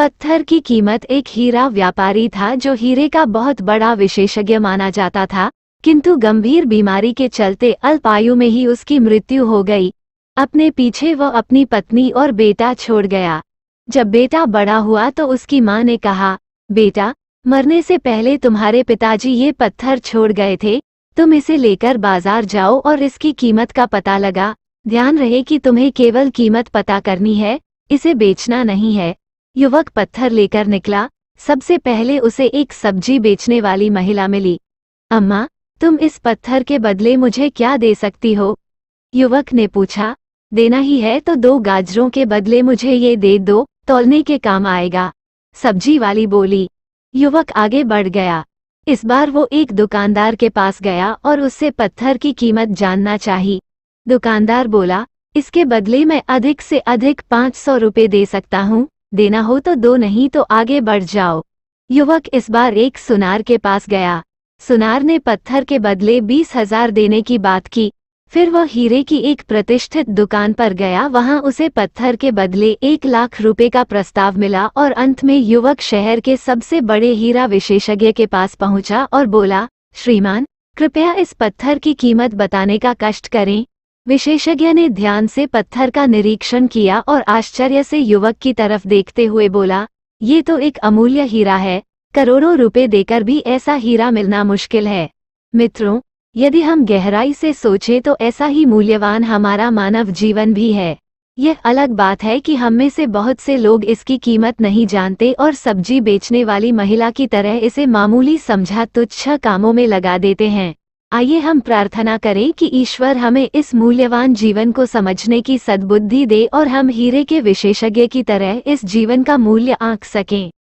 पत्थर की कीमत। एक हीरा व्यापारी था जो हीरे का बहुत बड़ा विशेषज्ञ माना जाता था, किंतु गंभीर बीमारी के चलते अल्प आयु में ही उसकी मृत्यु हो गई। अपने पीछे वह अपनी पत्नी और बेटा छोड़ गया। जब बेटा बड़ा हुआ तो उसकी माँ ने कहा, बेटा, मरने से पहले तुम्हारे पिताजी ये पत्थर छोड़ गए थे, तुम इसे लेकर बाजार जाओ और इसकी कीमत का पता लगा। ध्यान रहे कि तुम्हें केवल कीमत पता करनी है, इसे बेचना नहीं है। युवक पत्थर लेकर निकला। सबसे पहले उसे एक सब्जी बेचने वाली महिला मिली। अम्मा, तुम इस पत्थर के बदले मुझे क्या दे सकती हो? युवक ने पूछा। देना ही है तो 2 गाजरों के बदले मुझे ये दे दो, तौलने के काम आएगा, सब्जी वाली बोली। युवक आगे बढ़ गया। इस बार वो एक दुकानदार के पास गया और उससे पत्थर की कीमत जानना चाही। दुकानदार बोला, इसके बदले मैं अधिक से अधिक 500 रुपये दे सकता हूँ, देना हो तो दो, नहीं तो आगे बढ़ जाओ। युवक इस बार एक सुनार के पास गया। सुनार ने पत्थर के बदले 20,000 देने की बात की। फिर वह हीरे की एक प्रतिष्ठित दुकान पर गया, वहां उसे पत्थर के बदले 1 लाख रुपए का प्रस्ताव मिला और अंत में युवक शहर के सबसे बड़े हीरा विशेषज्ञ के पास पहुंचा और बोला, श्रीमान, कृपया इस पत्थर की कीमत बताने का कष्ट करें। विशेषज्ञ ने ध्यान से पत्थर का निरीक्षण किया और आश्चर्य से युवक की तरफ देखते हुए बोला, ये तो एक अमूल्य हीरा है, करोड़ों रुपए देकर भी ऐसा हीरा मिलना मुश्किल है। मित्रों, यदि हम गहराई से सोचें तो ऐसा ही मूल्यवान हमारा मानव जीवन भी है। यह अलग बात है कि हम में से बहुत से लोग इसकी कीमत नहीं जानते और सब्जी बेचने वाली महिला की तरह इसे मामूली समझा तुच्छ कामों में लगा देते हैं। आइए हम प्रार्थना करें कि ईश्वर हमें इस मूल्यवान जीवन को समझने की सद्बुद्धि दे और हम हीरे के विशेषज्ञ की तरह इस जीवन का मूल्य आंक सकें।